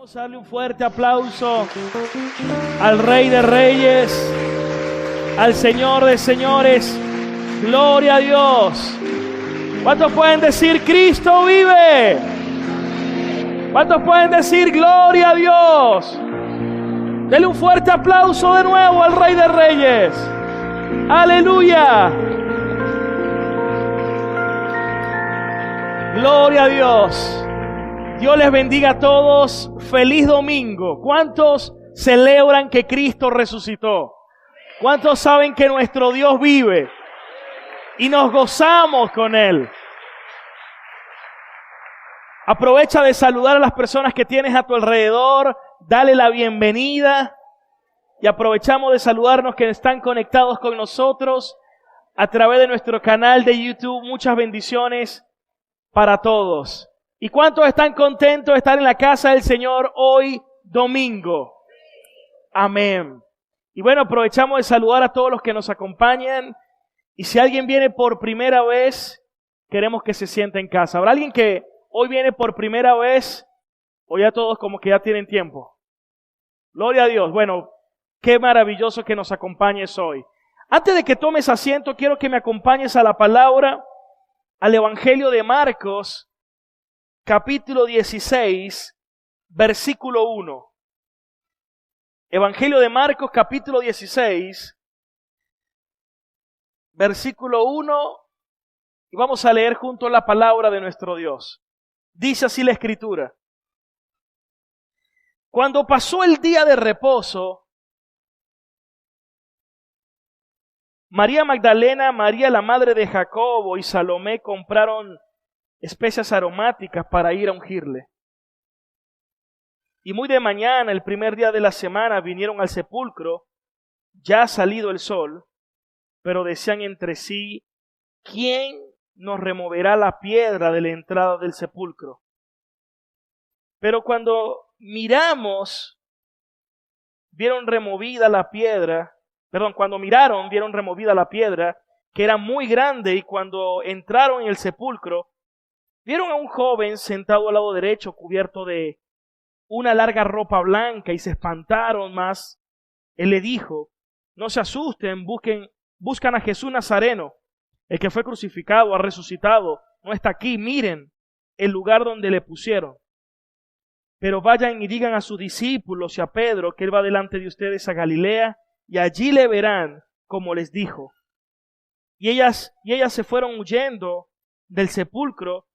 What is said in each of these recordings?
Vamos a darle un fuerte aplauso al Rey de Reyes, al Señor de Señores. Gloria a Dios. ¿Cuántos pueden decir Cristo vive? ¿Cuántos pueden decir gloria a Dios? Dele un fuerte aplauso de nuevo al Rey de Reyes. Aleluya. Gloria a Dios. Dios les bendiga a todos. Feliz domingo. ¿Cuántos celebran que Cristo resucitó? ¿Cuántos saben que nuestro Dios vive? Y nos gozamos con Él. Aprovecha de saludar a las personas que tienes a tu alrededor. Dale la bienvenida. Y aprovechamos de saludarnos que están conectados con nosotros a través de nuestro canal de YouTube. Muchas bendiciones para todos. ¿Y cuántos están contentos de estar en la casa del Señor hoy domingo? Amén. Y bueno, aprovechamos de saludar a todos los que nos acompañan. Y si alguien viene por primera vez, queremos que se sienta en casa. ¿Habrá alguien que hoy viene por primera vez? O ya todos como que ya tienen tiempo. Gloria a Dios. Bueno, qué maravilloso que nos acompañes hoy. Antes de que tomes asiento, quiero que me acompañes a la palabra, al Evangelio de Marcos, capítulo 16, versículo 1. Evangelio de Marcos, capítulo 16, versículo 1. Y vamos a leer juntos la palabra de nuestro Dios. Dice así la Escritura. Cuando pasó el día de reposo, María Magdalena, María la madre de Jacobo y Salomé compraron especias aromáticas para ir a ungirle. Y muy de mañana, el primer día de la semana, vinieron al sepulcro, ya ha salido el sol, pero decían entre sí, ¿quién nos removerá la piedra de la entrada del sepulcro? Pero cuando miramos, vieron removida la piedra, cuando miraron, vieron removida la piedra, que era muy grande, y cuando entraron en el sepulcro, vieron a un joven sentado al lado derecho, cubierto de una larga ropa blanca, y se espantaron más. Él le dijo, no se asusten, buscan a Jesús Nazareno, el que fue crucificado, ha resucitado, no está aquí, miren el lugar donde le pusieron. Pero vayan y digan a sus discípulos y a Pedro que él va delante de ustedes a Galilea, y allí le verán como les dijo. Y ellas se fueron huyendo del sepulcro,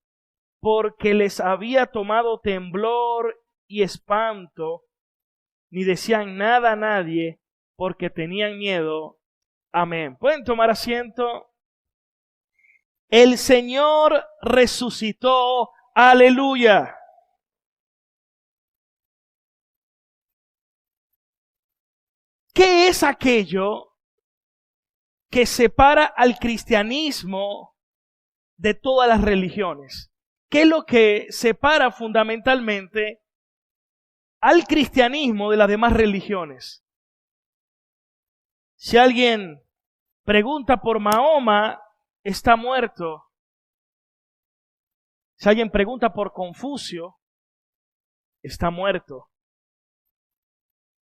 porque les había tomado temblor y espanto, ni decían nada a nadie, porque tenían miedo. Amén. ¿Pueden tomar asiento? El Señor resucitó. Aleluya. ¿Qué es aquello que separa al cristianismo de todas las religiones? ¿Qué es lo que separa fundamentalmente al cristianismo de las demás religiones? Si alguien pregunta por Mahoma, está muerto. Si alguien pregunta por Confucio, está muerto.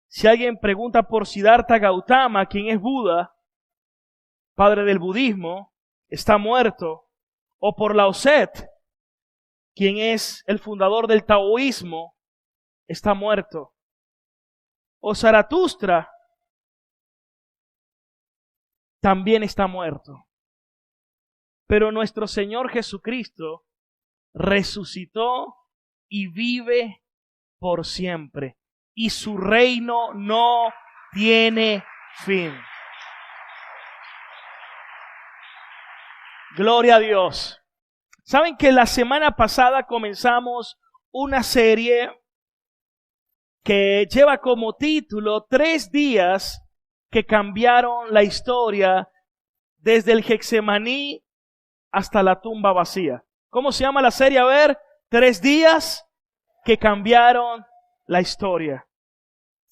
Si alguien pregunta por Siddhartha Gautama, quien es Buda, padre del budismo, está muerto. O por Lao Tse, quien es el fundador del taoísmo, está muerto. O Zaratustra también está muerto. Pero nuestro Señor Jesucristo resucitó y vive por siempre. Y su reino no tiene fin. Gloria a Dios. Saben que la semana pasada comenzamos una serie que lleva como título 3 días que cambiaron la historia desde el Getsemaní hasta la tumba vacía. ¿Cómo se llama la serie? A ver, 3 días que cambiaron la historia.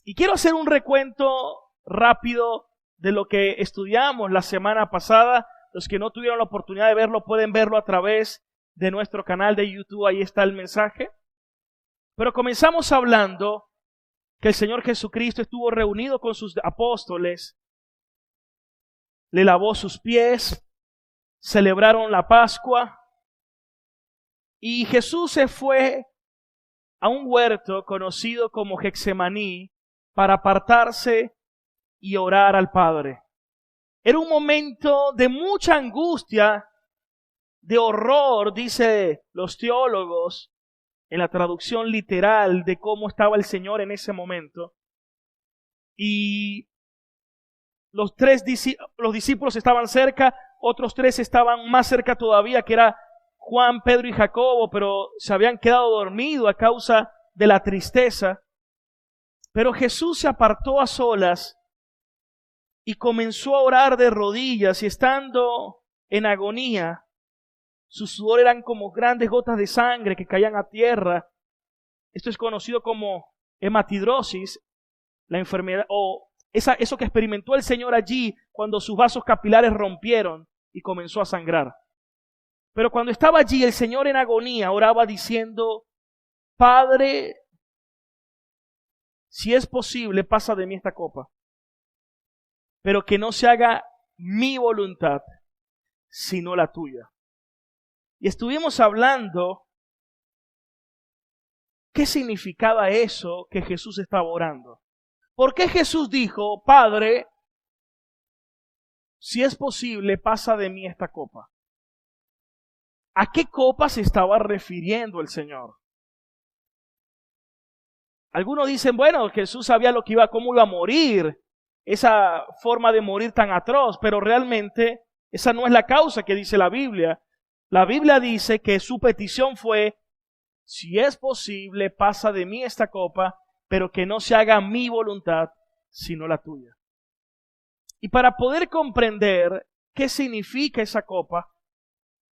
Y quiero hacer un recuento rápido de lo que estudiamos la semana pasada. Los que no tuvieron la oportunidad de verlo pueden verlo a través de nuestro canal de YouTube. Ahí está el mensaje. Pero comenzamos hablando que el Señor Jesucristo estuvo reunido con sus apóstoles, le lavó sus pies, celebraron la Pascua y Jesús se fue a un huerto conocido como Getsemaní para apartarse y orar al Padre. Era un momento de mucha angustia, de horror, dice los teólogos, en la traducción literal de cómo estaba el Señor en ese momento. Y los discípulos estaban cerca, otros 3 estaban más cerca todavía, que era Juan, Pedro y Jacobo, pero se habían quedado dormidos a causa de la tristeza. Pero Jesús se apartó a solas y comenzó a orar de rodillas, y estando en agonía, su sudor eran como grandes gotas de sangre que caían a tierra. Esto es conocido como hematidrosis, la enfermedad, o eso que experimentó el Señor allí cuando sus vasos capilares rompieron y comenzó a sangrar. Pero cuando estaba allí, el Señor en agonía oraba diciendo: Padre, si es posible, pasa de mí esta copa, pero que no se haga mi voluntad, sino la tuya. Y estuvimos hablando qué significaba eso que Jesús estaba orando. ¿Por qué Jesús dijo: Padre, si es posible, pasa de mí esta copa? ¿A qué copa se estaba refiriendo el Señor? Algunos dicen, bueno, Jesús sabía cómo iba a morir, esa forma de morir tan atroz, pero realmente esa no es la causa que dice la Biblia. La Biblia dice que su petición fue: si es posible, pasa de mí esta copa, pero que no se haga mi voluntad, sino la tuya. Y para poder comprender qué significa esa copa,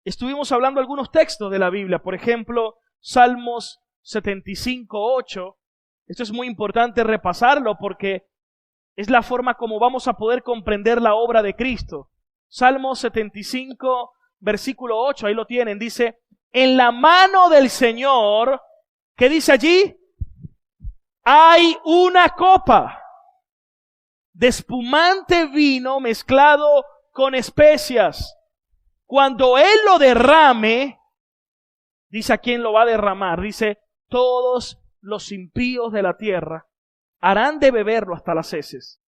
estuvimos hablando algunos textos de la Biblia. Por ejemplo, Salmos 75:8. Esto es muy importante repasarlo porque es la forma como vamos a poder comprender la obra de Cristo. Salmos 75, versículo 8, ahí lo tienen, dice: en la mano del Señor, ¿qué dice allí? Hay una copa de espumante vino mezclado con especias. Cuando Él lo derrame, dice a quién lo va a derramar, dice: todos los impíos de la tierra harán de beberlo hasta las heces.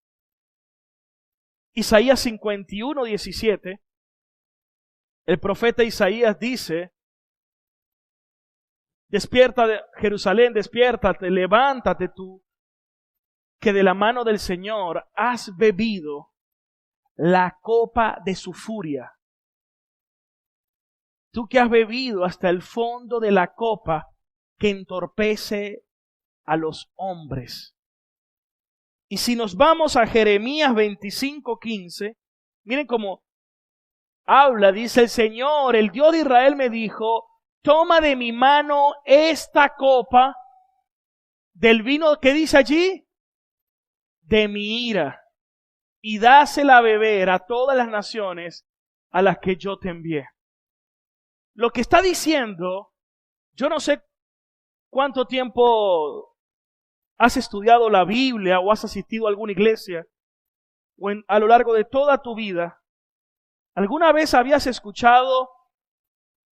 Isaías 51:17, el profeta Isaías dice: despierta Jerusalén, despiértate, levántate tú, que de la mano del Señor has bebido la copa de su furia. Tú que has bebido hasta el fondo de la copa que entorpece a los hombres. Y si nos vamos a Jeremías 25:15, miren cómo habla, dice: el Señor, el Dios de Israel me dijo: toma de mi mano esta copa del vino, ¿qué dice allí? De mi ira, y dásela a beber a todas las naciones a las que yo te envié. Lo que está diciendo, yo no sé cuánto tiempo has estudiado la Biblia o has asistido a alguna iglesia, o a lo largo de toda tu vida, ¿alguna vez habías escuchado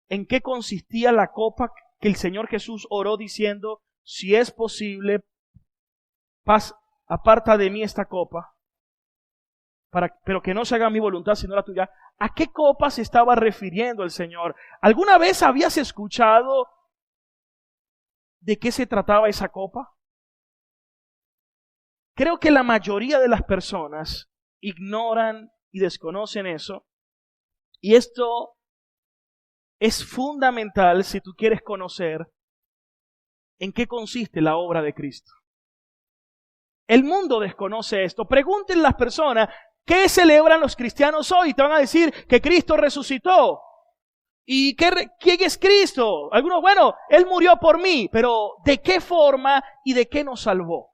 en qué consistía la copa que el Señor Jesús oró diciendo: si es posible, aparta de mí esta copa, pero que no se haga mi voluntad sino la tuya? ¿A qué copa se estaba refiriendo el Señor? ¿Alguna vez habías escuchado de qué se trataba esa copa? Creo que la mayoría de las personas ignoran y desconocen eso, y esto es fundamental si tú quieres conocer en qué consiste la obra de Cristo. El mundo desconoce esto. Pregúntenle a las personas: ¿qué celebran los cristianos hoy? Te van a decir que Cristo resucitó. ¿Y quién es Cristo? Algunos, bueno, Él murió por mí, pero ¿de qué forma y de qué nos salvó?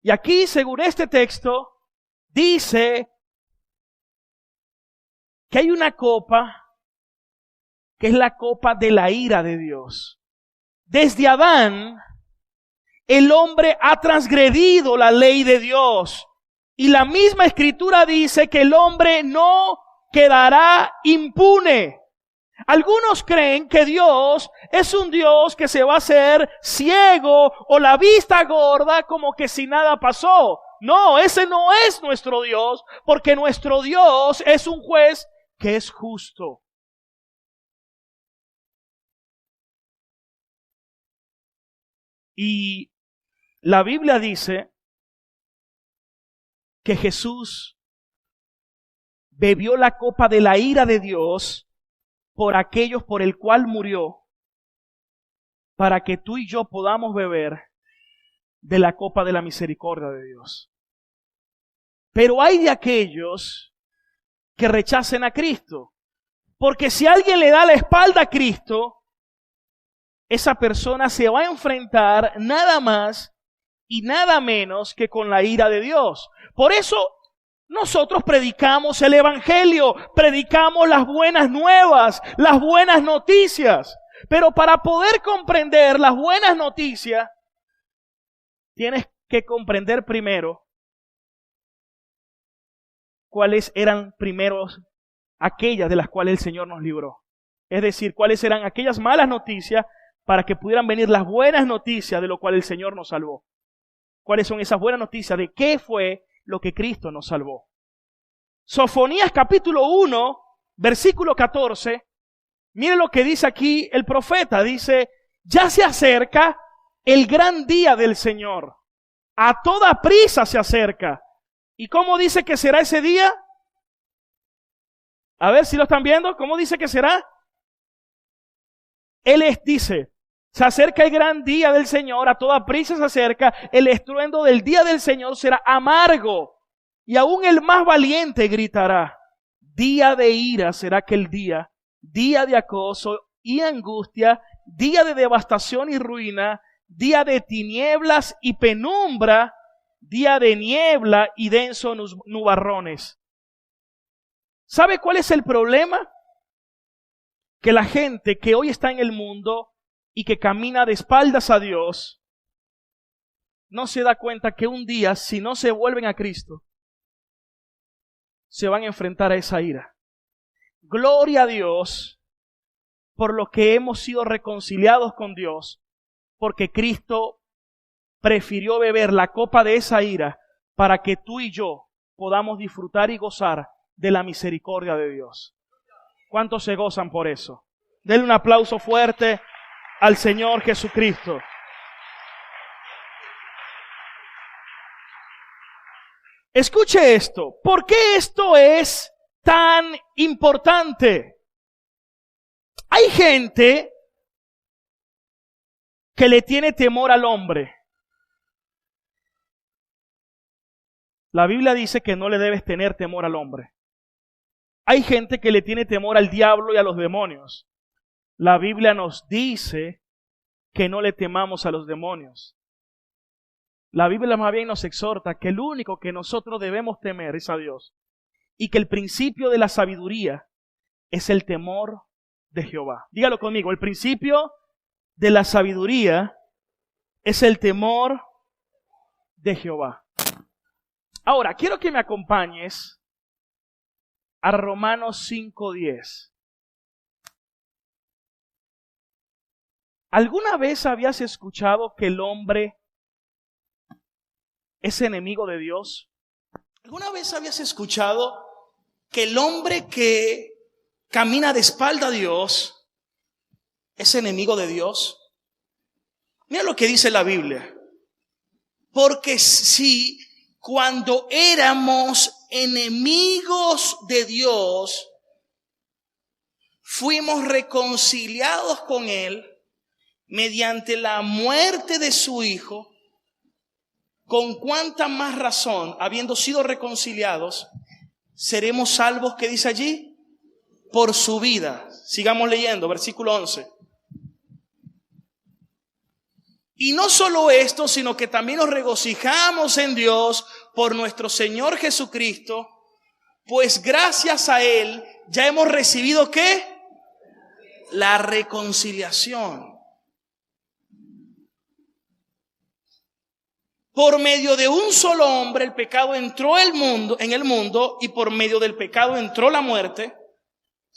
Y aquí, según este texto, dice que hay una copa que es la copa de la ira de Dios. desde Adán, el hombre ha transgredido la ley de Dios. Y la misma Escritura dice que el hombre no quedará impune. Algunos creen que Dios es un Dios que se va a hacer ciego o la vista gorda como que si nada pasó. No, ese no es nuestro Dios, porque nuestro Dios es un juez que es justo. Y la Biblia dice que Jesús bebió la copa de la ira de Dios por aquellos por el cual murió, para que tú y yo podamos beber de la copa de la misericordia de Dios. Pero hay de aquellos que rechacen a Cristo, porque si alguien le da la espalda a Cristo, esa persona se va a enfrentar nada más y nada menos que con la ira de Dios. Por eso nosotros predicamos el Evangelio, predicamos las buenas nuevas, las buenas noticias. Pero para poder comprender las buenas noticias, tienes que comprender primero cuáles eran primeros aquellas de las cuales el Señor nos libró. Es decir, cuáles eran aquellas malas noticias para que pudieran venir las buenas noticias de lo cual el Señor nos salvó. ¿Cuáles son esas buenas noticias? ¿De qué fue lo que Cristo nos salvó? Sofonías capítulo 1, versículo 14. Mire lo que dice aquí el profeta. Dice, ya se acerca el gran día del Señor. A toda prisa se acerca. ¿Y cómo dice que será ese día? A ver si lo están viendo. ¿Cómo dice que será? Dice, se acerca el gran día del Señor, a toda prisa se acerca, el estruendo del día del Señor será amargo, y aún el más valiente gritará. Día de ira será aquel día, día de acoso y angustia, día de devastación y ruina, día de tinieblas y penumbra, día de niebla y densos nubarrones. ¿Sabe cuál es el problema? Que la gente que hoy está en el mundo y que camina de espaldas a Dios, no se da cuenta que un día, si no se vuelven a Cristo, se van a enfrentar a esa ira. Gloria a Dios por lo que hemos sido reconciliados con Dios, porque Cristo prefirió beber la copa de esa ira para que tú y yo podamos disfrutar y gozar de la misericordia de Dios. ¿Cuántos se gozan por eso? Denle un aplauso fuerte al Señor Jesucristo. Escuche esto. ¿Por qué esto es tan importante? Hay gente que le tiene temor al hombre. La Biblia dice que no le debes tener temor al hombre. Hay gente que le tiene temor al diablo y a los demonios. La Biblia nos dice que no le temamos a los demonios. La Biblia más bien nos exhorta que el único que nosotros debemos temer es a Dios. Y que el principio de la sabiduría es el temor de Jehová. Dígalo conmigo, el principio de la sabiduría es el temor de Jehová. Ahora, quiero que me acompañes a Romanos 5:10. ¿Alguna vez habías escuchado que el hombre es enemigo de Dios? ¿Alguna vez habías escuchado que el hombre que camina de espalda a Dios es enemigo de Dios? Mira lo que dice la Biblia. Porque si cuando éramos enemigos de Dios, fuimos reconciliados con Él mediante la muerte de su Hijo, con cuánta más razón, habiendo sido reconciliados, seremos salvos, ¿qué dice allí? Por su vida. Sigamos leyendo, versículo 11. Y no solo esto, sino que también nos regocijamos en Dios por nuestro Señor Jesucristo, pues gracias a Él ya hemos recibido ¿qué? La reconciliación. por medio de un solo hombre el pecado entró en el mundo, y por medio del pecado entró la muerte,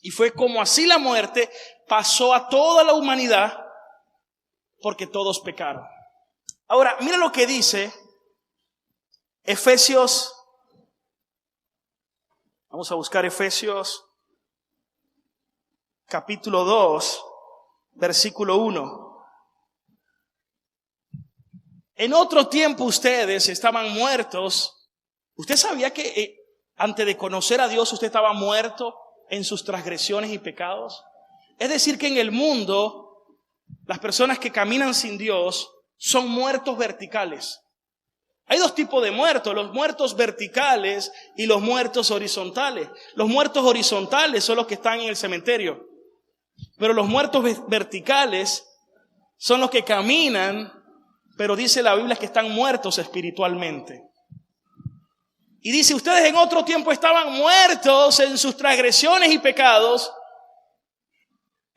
y fue como así la muerte pasó a toda la humanidad, porque todos pecaron. Ahora, mira lo que dice Efesios. Vamos a buscar Efesios capítulo 2, versículo 1. En otro tiempo ustedes estaban muertos. ¿Usted sabía que antes de conocer a Dios usted estaba muerto en sus transgresiones y pecados? Es decir, que en el mundo las personas que caminan sin Dios son muertos verticales. Hay dos tipos de muertos, los muertos verticales y los muertos horizontales. Los muertos horizontales son los que están en el cementerio, pero los muertos verticales son los que caminan, pero dice la Biblia que están muertos espiritualmente. Y dice, ustedes en otro tiempo estaban muertos en sus transgresiones y pecados,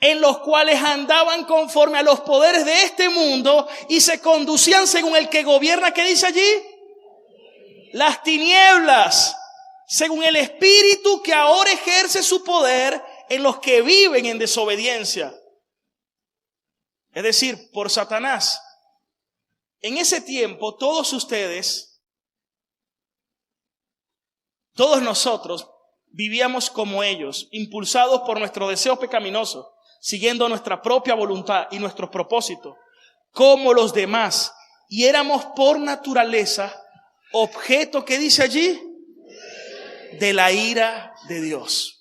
en los cuales andaban conforme a los poderes de este mundo y se conducían según el que gobierna, ¿qué dice allí? Las tinieblas, según el espíritu que ahora ejerce su poder en los que viven en desobediencia. Es decir, por Satanás. En ese tiempo, todos ustedes, todos nosotros, vivíamos como ellos, impulsados por nuestros deseos pecaminosos, siguiendo nuestra propia voluntad y nuestros propósitos, como los demás. Y éramos por naturaleza objeto, ¿qué dice allí? De la ira de Dios.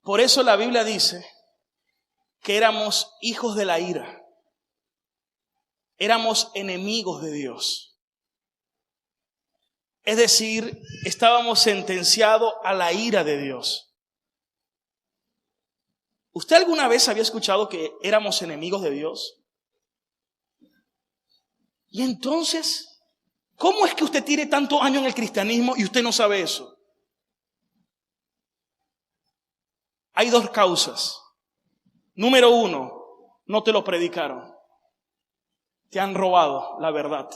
Por eso la Biblia dice que éramos hijos de la ira. Éramos enemigos de Dios. Es decir, estábamos sentenciados a la ira de Dios. ¿Usted alguna vez había escuchado que éramos enemigos de Dios? Y entonces, ¿cómo es que usted tiene tantos años en el cristianismo y usted no sabe eso? Hay dos causas. Número uno, no te lo predicaron. Te han robado la verdad.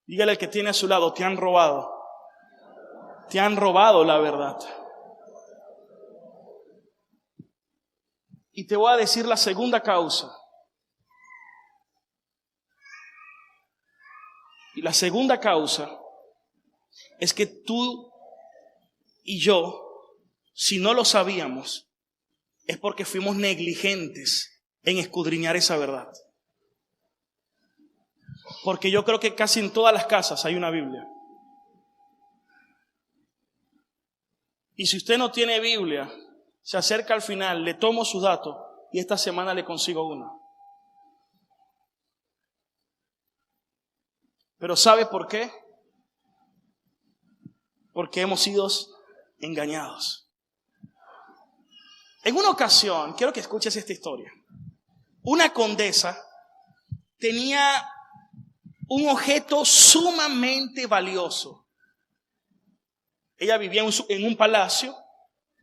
Dígale al que tiene a su lado, te han robado. Te han robado la verdad. Y te voy a decir la segunda causa. Y la segunda causa es que tú y yo, si no lo sabíamos, es porque fuimos negligentes en escudriñar esa verdad. Porque yo creo que casi en todas las casas hay una Biblia. Y si usted no tiene Biblia, se acerca al final, le tomo sus datos y esta semana le consigo una. Pero ¿sabe por qué? Porque hemos sido engañados. En una ocasión, quiero que escuches esta historia. Una condesa tenía un objeto sumamente valioso. Ella vivía en un palacio,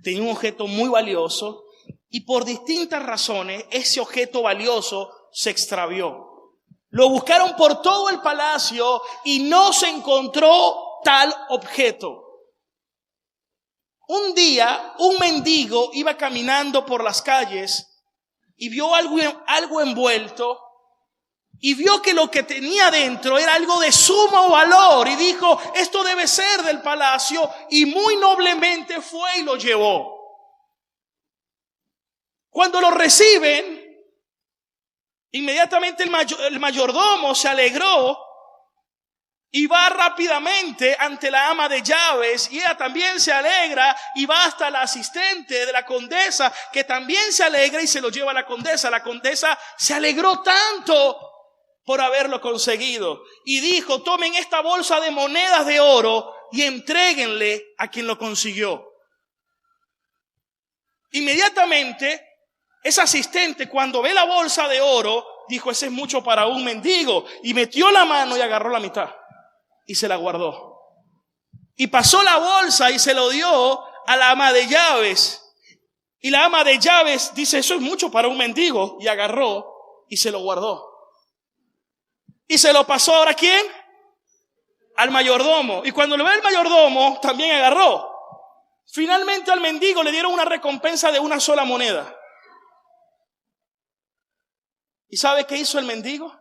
tenía un objeto muy valioso y por distintas razones ese objeto valioso se extravió. Lo buscaron por todo el palacio y no se encontró tal objeto. Un día, un mendigo iba caminando por las calles y vio algo envuelto y vio que lo que tenía dentro era algo de sumo valor y dijo, esto debe ser del palacio, y muy noblemente fue y lo llevó. Cuando lo reciben, inmediatamente el mayordomo se alegró y va rápidamente ante la ama de llaves, y ella también se alegra y va hasta la asistente de la condesa, que también se alegra y se lo lleva a la condesa. La condesa se alegró tanto por haberlo conseguido y dijo, tomen esta bolsa de monedas de oro y entréguenle a quien lo consiguió. Inmediatamente esa asistente, cuando ve la bolsa de oro, dijo, ese es mucho para un mendigo, y metió la mano y agarró la mitad y se la guardó. Y pasó la bolsa y se lo dio a la ama de llaves. Y la ama de llaves dice, eso es mucho para un mendigo. Y agarró y se lo guardó. Y se lo pasó ahora ¿a quién? Al mayordomo. Y cuando lo ve el mayordomo, también agarró. Finalmente al mendigo le dieron una recompensa de una sola moneda. ¿Y sabe qué hizo el mendigo?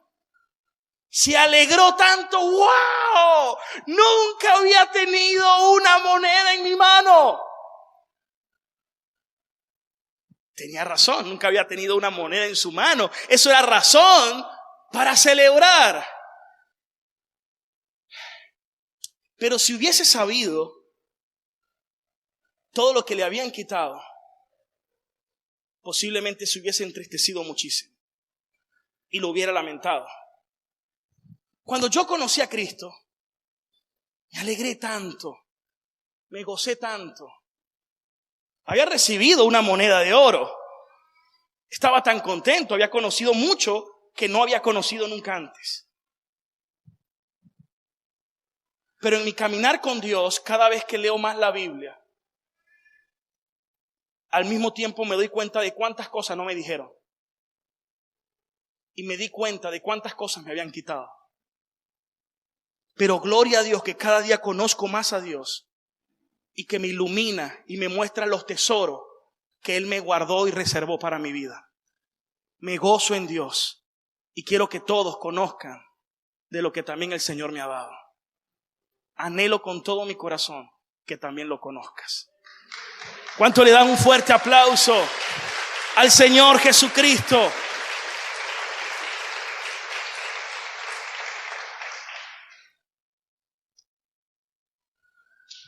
Se alegró tanto. ¡Wow! Nunca había tenido una moneda en mi mano. Tenía razón, nunca había tenido una moneda en su mano. Eso era razón para celebrar. Pero si hubiese sabido todo lo que le habían quitado, posiblemente se hubiese entristecido muchísimo y lo hubiera lamentado. Cuando yo conocí a Cristo, me alegré tanto, me gocé tanto. Había recibido una moneda de oro. Estaba tan contento, había conocido mucho que no había conocido nunca antes. Pero en mi caminar con Dios, cada vez que leo más la Biblia, al mismo tiempo me doy cuenta de cuántas cosas no me dijeron. Y me di cuenta de cuántas cosas me habían quitado. Pero gloria a Dios que cada día conozco más a Dios y que me ilumina y me muestra los tesoros que Él me guardó y reservó para mi vida. Me gozo en Dios y quiero que todos conozcan de lo que también el Señor me ha dado. Anhelo con todo mi corazón que también lo conozcas. ¿Cuánto le dan un fuerte aplauso al Señor Jesucristo?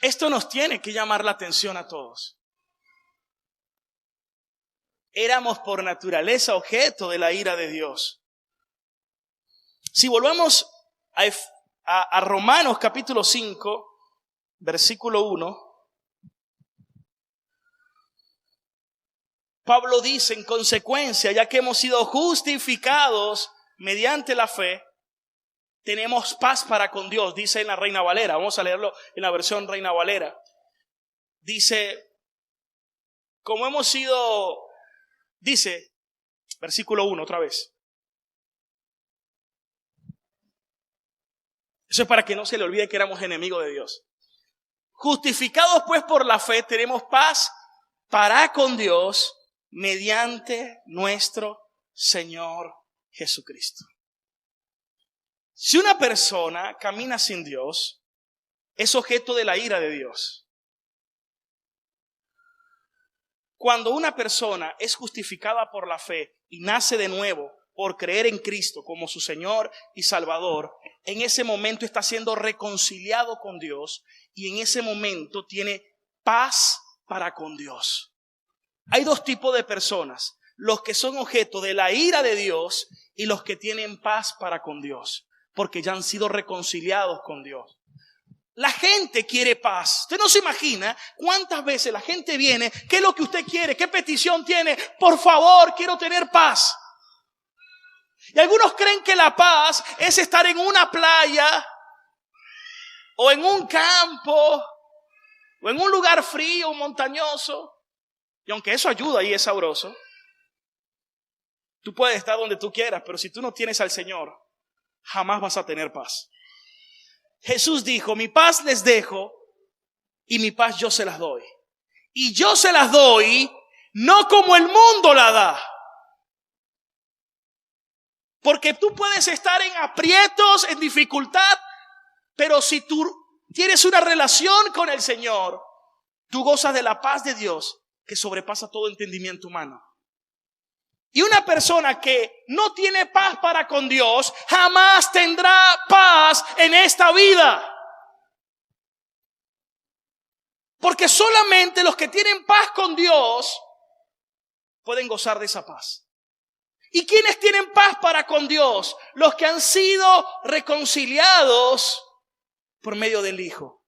Esto nos tiene que llamar la atención a todos. Éramos por naturaleza objeto de la ira de Dios. Si volvemos a Romanos capítulo 5, versículo 1, Pablo dice, en consecuencia, ya que hemos sido justificados mediante la fe, tenemos paz para con Dios, dice en la Reina Valera. Vamos a leerlo en la versión Reina Valera. Dice, como hemos sido, dice, versículo 1 otra vez. Eso es para que no se le olvide que éramos enemigos de Dios. Justificados pues por la fe, tenemos paz para con Dios mediante nuestro Señor Jesucristo. Si una persona camina sin Dios, es objeto de la ira de Dios. Cuando una persona es justificada por la fe y nace de nuevo por creer en Cristo como su Señor y Salvador, en ese momento está siendo reconciliado con Dios y en ese momento tiene paz para con Dios. Hay dos tipos de personas, los que son objeto de la ira de Dios y los que tienen paz para con Dios, porque ya han sido reconciliados con Dios. La gente quiere paz. Usted no se imagina cuántas veces la gente viene, ¿qué es lo que usted quiere? ¿Qué petición tiene? Por favor, quiero tener paz. Y algunos creen que la paz es estar en una playa o en un campo o en un lugar frío, montañoso. Y aunque eso ayuda y es sabroso, tú puedes estar donde tú quieras, pero si tú no tienes al Señor, jamás vas a tener paz. Jesús dijo, mi paz les dejo y mi paz yo se las doy. Y yo se las doy no como el mundo la da. Porque tú puedes estar en aprietos, en dificultad, pero si tú tienes una relación con el Señor, tú gozas de la paz de Dios que sobrepasa todo entendimiento humano. Y una persona que no tiene paz para con Dios, jamás tendrá paz en esta vida. Porque solamente los que tienen paz con Dios pueden gozar de esa paz. ¿Y quiénes tienen paz para con Dios? Los que han sido reconciliados por medio del Hijo.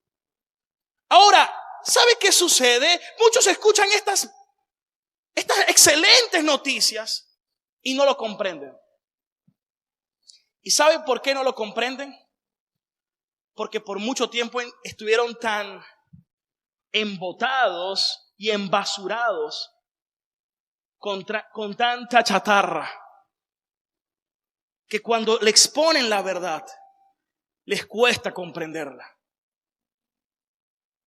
Ahora, ¿sabe qué sucede? Muchos escuchan estas excelentes noticias y no lo comprenden. ¿Y sabe por qué no lo comprenden? Porque por mucho tiempo estuvieron tan embotados y embasurados con tanta chatarra que cuando le exponen la verdad, les cuesta comprenderla.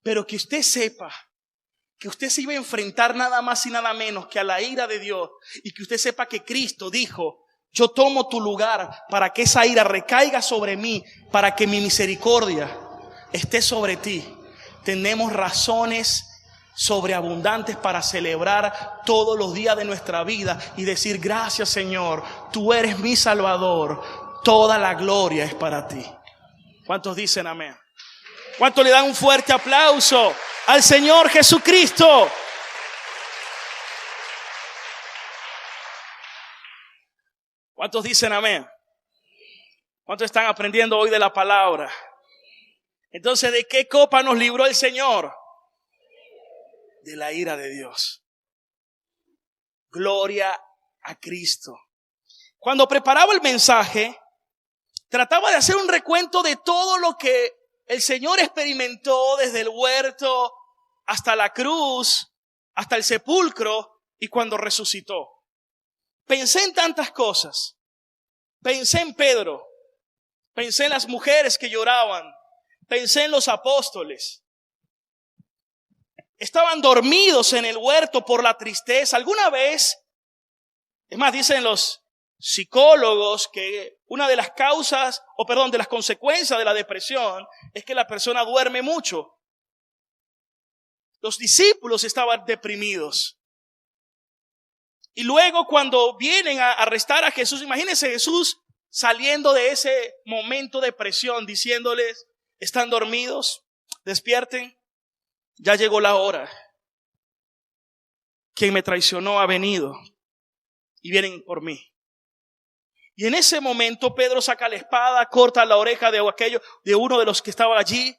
Pero que usted sepa que usted se iba a enfrentar nada más y nada menos que a la ira de Dios, y que usted sepa que Cristo dijo: yo tomo tu lugar para que esa ira recaiga sobre mí, para que mi misericordia esté sobre ti. Tenemos razones sobreabundantes para celebrar todos los días de nuestra vida y decir: gracias, Señor, tú eres mi Salvador, toda la gloria es para ti. ¿Cuántos dicen amén? ¿Cuántos le dan un fuerte aplauso al Señor Jesucristo? ¿Cuántos dicen amén? ¿Cuántos están aprendiendo hoy de la palabra? Entonces, ¿de qué copa nos libró el Señor? De la ira de Dios. Gloria a Cristo. Cuando preparaba el mensaje, trataba de hacer un recuento de todo lo que el Señor experimentó desde el huerto hasta la cruz, hasta el sepulcro y cuando resucitó. Pensé en tantas cosas. Pensé en Pedro. Pensé en las mujeres que lloraban. Pensé en los apóstoles. Estaban dormidos en el huerto por la tristeza. ¿Alguna vez? Es más, dicen los psicólogos que una de las causas, de las consecuencias de la depresión es que la persona duerme mucho. Los discípulos estaban deprimidos. Y luego cuando vienen a arrestar a Jesús, imagínense Jesús saliendo de ese momento de depresión, diciéndoles: ¿están dormidos? Despierten, ya llegó la hora. Quien me traicionó ha venido y vienen por mí. Y en ese momento Pedro saca la espada, corta la oreja de uno de los que estaba allí.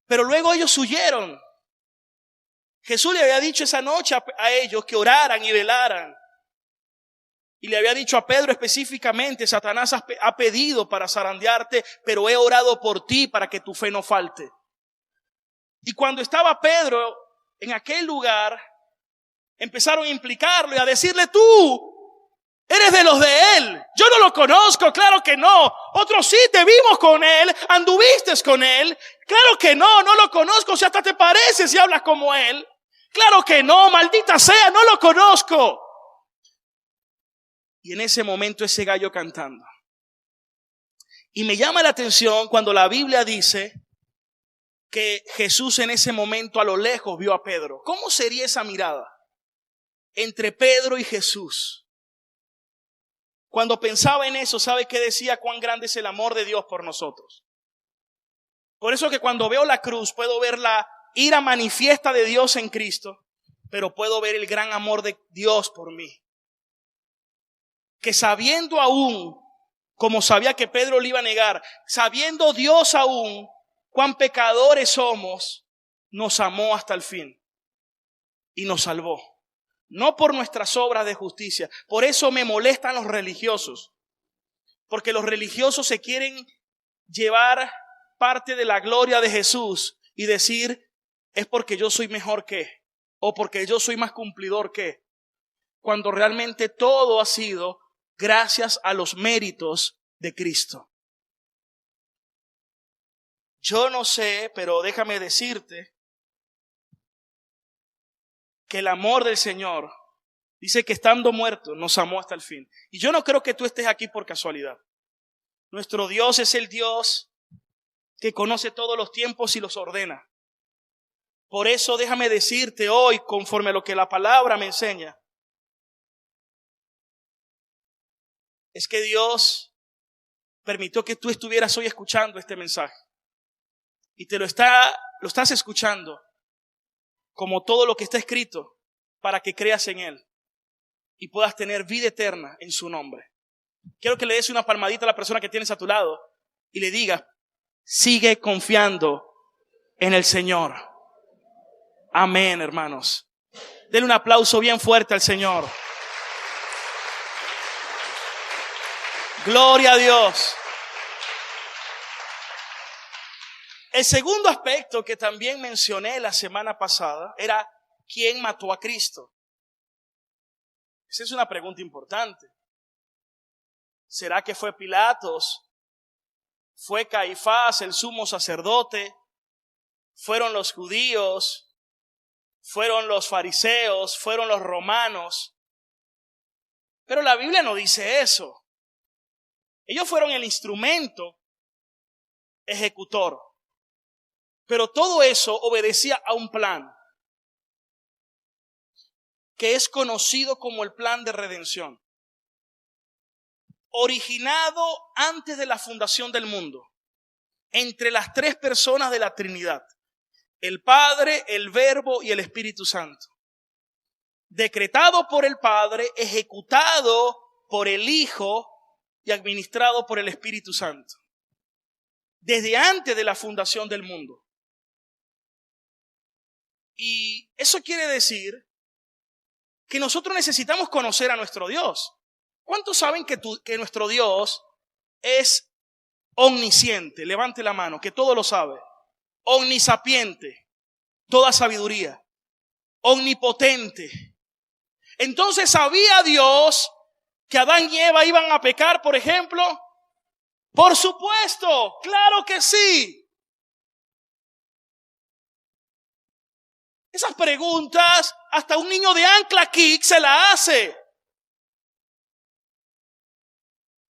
Pero luego ellos huyeron. Jesús le había dicho esa noche a ellos que oraran y velaran. Y le había dicho a Pedro específicamente: Satanás ha pedido para zarandearte, pero he orado por ti para que tu fe no falte. Y cuando estaba Pedro en aquel lugar, empezaron a implicarlo y a decirle: tú eres de los de él. Yo no lo conozco, claro que no. Otros sí, te vimos con él, anduviste con él. Claro que no lo conozco. Si hasta te pareces y hablas como él. Claro que no, maldita sea, no lo conozco. Y en ese momento ese gallo cantando. Y me llama la atención cuando la Biblia dice que Jesús en ese momento a lo lejos vio a Pedro. ¿Cómo sería esa mirada entre Pedro y Jesús? Cuando pensaba en eso, ¿sabe qué decía? Cuán grande es el amor de Dios por nosotros. Por eso que cuando veo la cruz puedo ver la ira manifiesta de Dios en Cristo, pero puedo ver el gran amor de Dios por mí. Que sabiendo aún, como sabía que Pedro le iba a negar, sabiendo Dios aún cuán pecadores somos, nos amó hasta el fin y nos salvó. No por nuestras obras de justicia. Por eso me molestan los religiosos. Porque los religiosos se quieren llevar parte de la gloria de Jesús y decir: es porque yo soy mejor que, o porque yo soy más cumplidor que. Cuando realmente todo ha sido gracias a los méritos de Cristo. Yo no sé, pero déjame decirte que el amor del Señor dice que estando muerto nos amó hasta el fin. Y yo no creo que tú estés aquí por casualidad. Nuestro Dios es el Dios que conoce todos los tiempos y los ordena. Por eso déjame decirte hoy, conforme a lo que la palabra me enseña, es que Dios permitió que tú estuvieras hoy escuchando este mensaje. Y lo estás escuchando como todo lo que está escrito para que creas en Él y puedas tener vida eterna en su nombre. Quiero que le des una palmadita a la persona que tienes a tu lado y le digas: sigue confiando en el Señor. Amén, hermanos. Denle un aplauso bien fuerte al Señor. Gloria a Dios. El segundo aspecto que también mencioné la semana pasada era quién mató a Cristo. Esa es una pregunta importante. ¿Será que fue Pilatos? ¿Fue Caifás, el sumo sacerdote? ¿Fueron los judíos? ¿Fueron los fariseos? ¿Fueron los romanos? Pero la Biblia no dice eso. Ellos fueron el instrumento ejecutor. Pero todo eso obedecía a un plan que es conocido como el plan de redención, originado antes de la fundación del mundo, entre las tres personas de la Trinidad, el Padre, el Verbo y el Espíritu Santo. Decretado por el Padre, ejecutado por el Hijo y administrado por el Espíritu Santo, desde antes de la fundación del mundo. Y eso quiere decir que nosotros necesitamos conocer a nuestro Dios. ¿Cuántos saben que nuestro Dios es omnisciente? Levante la mano, que todo lo sabe. Omnisapiente, toda sabiduría. Omnipotente. Entonces, ¿sabía Dios que Adán y Eva iban a pecar, por ejemplo? Por supuesto, claro que sí. Esas preguntas, hasta un niño de Ancla Kick se la hace.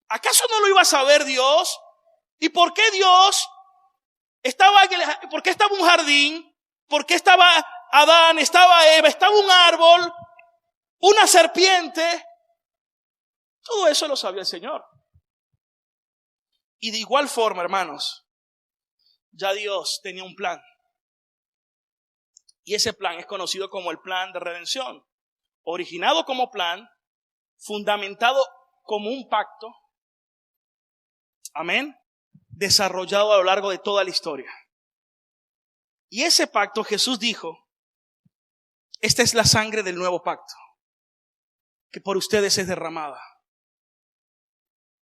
¿Acaso no lo iba a saber Dios? ¿Y por qué Dios por qué estaba un jardín? ¿Por qué estaba Adán, estaba Eva, estaba un árbol, una serpiente? Todo eso lo sabía el Señor. Y de igual forma, hermanos, ya Dios tenía un plan. Y ese plan es conocido como el plan de redención. Originado como plan, fundamentado como un pacto. Amén. Desarrollado a lo largo de toda la historia. Y ese pacto, Jesús dijo, esta es la sangre del nuevo pacto, que por ustedes es derramada.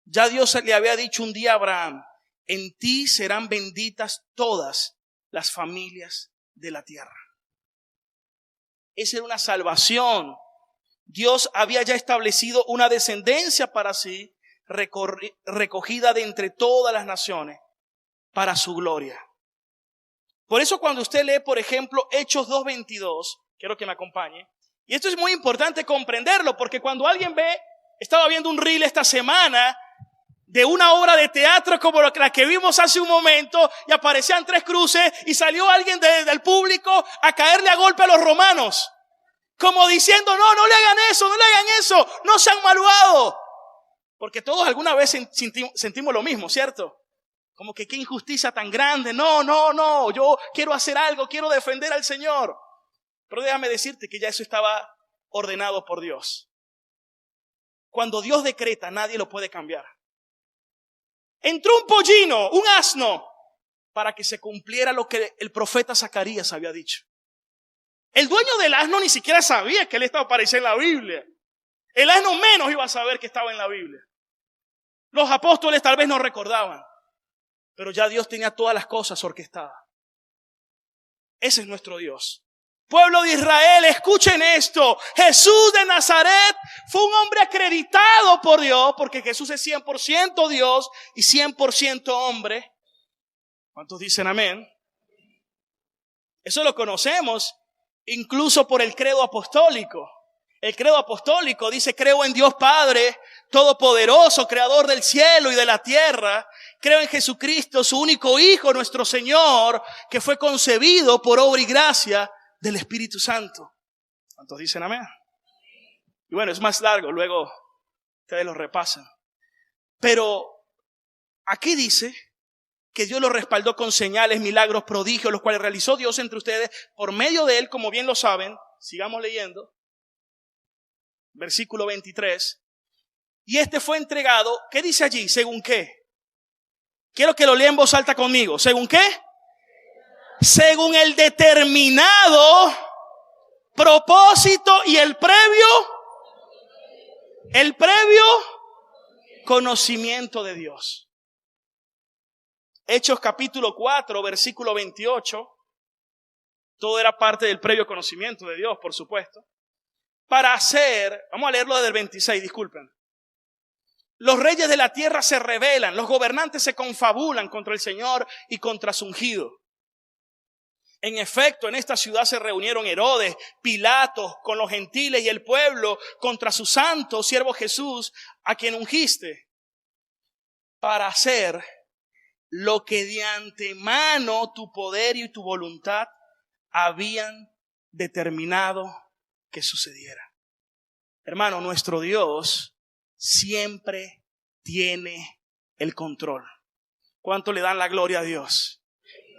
Ya Dios le había dicho un día a Abraham, en ti serán benditas todas las familias de la tierra. Esa era una salvación. Dios había ya establecido una descendencia para sí, recogida de entre todas las naciones, para su gloria. Por eso cuando usted lee, por ejemplo, Hechos 2:22, quiero que me acompañe, y esto es muy importante comprenderlo, porque cuando alguien estaba viendo un reel esta semana, de una obra de teatro como la que vimos hace un momento, y aparecían 3 cruces y salió alguien del público a caerle a golpe a los romanos, como diciendo, no le hagan eso, no sean malvados. Porque todos alguna vez sentimos lo mismo, ¿cierto? Como que qué injusticia tan grande, no, yo quiero hacer algo, quiero defender al Señor. Pero déjame decirte que ya eso estaba ordenado por Dios. Cuando Dios decreta, nadie lo puede cambiar. Entró un pollino, un asno, para que se cumpliera lo que el profeta Zacarías había dicho. El dueño del asno ni siquiera sabía que él estaba apareciendo en la Biblia. El asno menos iba a saber que estaba en la Biblia. Los apóstoles tal vez no recordaban, pero ya Dios tenía todas las cosas orquestadas. Ese es nuestro Dios. Pueblo de Israel, escuchen esto. Jesús de Nazaret fue un hombre acreditado por Dios, porque Jesús es 100% Dios y 100% hombre. ¿Cuántos dicen amén? Eso lo conocemos incluso por el credo apostólico. El credo apostólico dice, creo en Dios Padre Todopoderoso, Creador del cielo y de la tierra. Creo en Jesucristo, su único Hijo, nuestro Señor, que fue concebido por obra y gracia del Espíritu Santo. ¿Cuántos dicen amén? Y bueno, es más largo, luego ustedes lo repasan. Pero aquí dice que Dios lo respaldó con señales, milagros, prodigios, los cuales realizó Dios entre ustedes por medio de él, como bien lo saben. Sigamos leyendo. Versículo 23. Y este fue entregado, ¿qué dice allí? ¿Según qué? Quiero que lo lea en voz alta conmigo. ¿Según qué? Según el determinado propósito y el previo conocimiento de Dios. Hechos capítulo 4, versículo 28. Todo era parte del previo conocimiento de Dios, por supuesto. para hacer, vamos a leerlo desde el 26, disculpen. Los reyes de la tierra se rebelan, los gobernantes se confabulan contra el Señor y contra su ungido. En efecto, en esta ciudad se reunieron Herodes, Pilato, con los gentiles y el pueblo contra su santo siervo Jesús, a quien ungiste, para hacer lo que de antemano tu poder y tu voluntad habían determinado que sucediera. Hermano, nuestro Dios siempre tiene el control. ¿Cuánto le dan la gloria a Dios?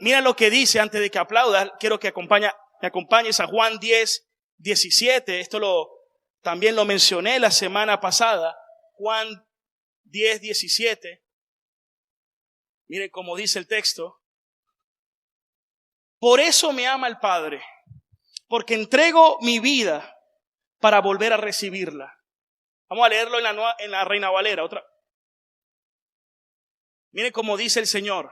Mira lo que dice antes de que aplaudas. Quiero que me acompañes a Juan 10, 17. Esto también lo mencioné la semana pasada. Juan 10, 17. Miren cómo dice el texto. Por eso me ama el Padre, porque entrego mi vida para volver a recibirla. Vamos a leerlo en la Reina Valera. Otra. Miren cómo dice el Señor.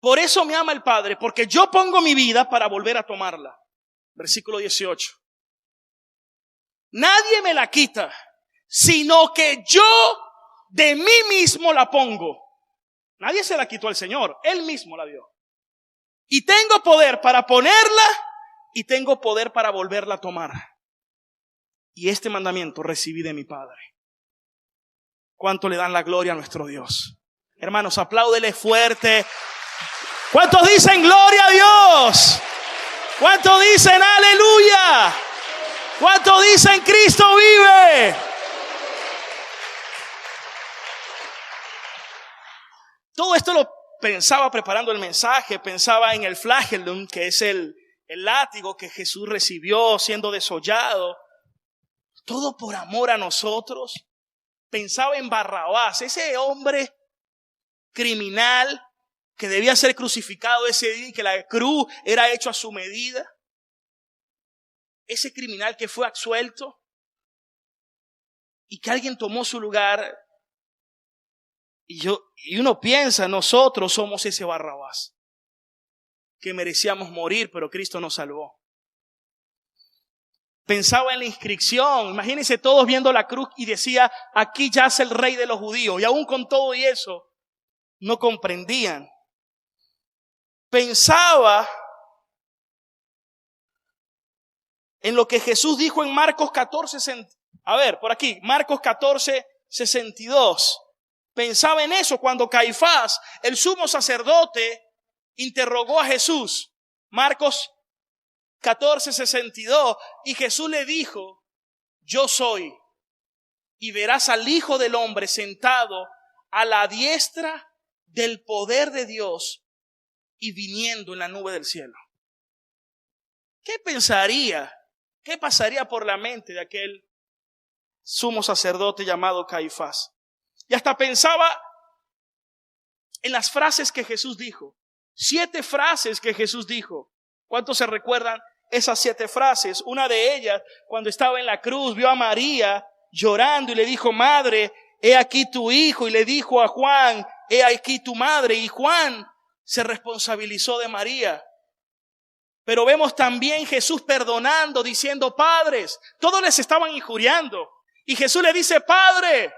Por eso me ama el Padre, porque yo pongo mi vida para volver a tomarla. Versículo 18. Nadie me la quita, sino que yo de mí mismo la pongo. Nadie se la quitó al Señor, Él mismo la dio. Y tengo poder para ponerla y tengo poder para volverla a tomar. Y este mandamiento recibí de mi Padre. ¿Cuánto le dan la gloria a nuestro Dios? Hermanos, apláudele fuerte. ¿Cuántos dicen gloria a Dios? ¿Cuántos dicen aleluya? ¿Cuántos dicen Cristo vive? Todo esto lo pensaba preparando el mensaje, pensaba en el flagellum, que es el látigo que Jesús recibió siendo desollado. Todo por amor a nosotros. Pensaba en Barrabás, ese hombre criminal que debía ser crucificado ese día y que la cruz era hecho a su medida. Ese criminal que fue absuelto y que alguien tomó su lugar. Y uno piensa, nosotros somos ese Barrabás que merecíamos morir, pero Cristo nos salvó. Pensaba en la inscripción. Imagínense todos viendo la cruz y decía, aquí yace el rey de los judíos. Y aún con todo y eso, no comprendían. Pensaba en lo que Jesús dijo en Marcos 14, Marcos 14, 62. Pensaba en eso cuando Caifás, el sumo sacerdote, interrogó a Jesús. Marcos 14, 62. Y Jesús le dijo, yo soy. Y verás al Hijo del Hombre sentado a la diestra del poder de Dios y viniendo en la nube del cielo. ¿Qué pensaría? ¿Qué pasaría por la mente de aquel sumo sacerdote llamado Caifás? Y hasta pensaba en las frases que Jesús dijo. 7 frases que Jesús dijo. ¿Cuántos se recuerdan esas 7 frases? Una de ellas, cuando estaba en la cruz, vio a María llorando y le dijo, madre, he aquí tu hijo. Y le dijo a Juan, he aquí tu madre. Y Juan se responsabilizó de María. Pero vemos también Jesús perdonando, diciendo, padres, todos les estaban injuriando. Y Jesús le dice, Padre,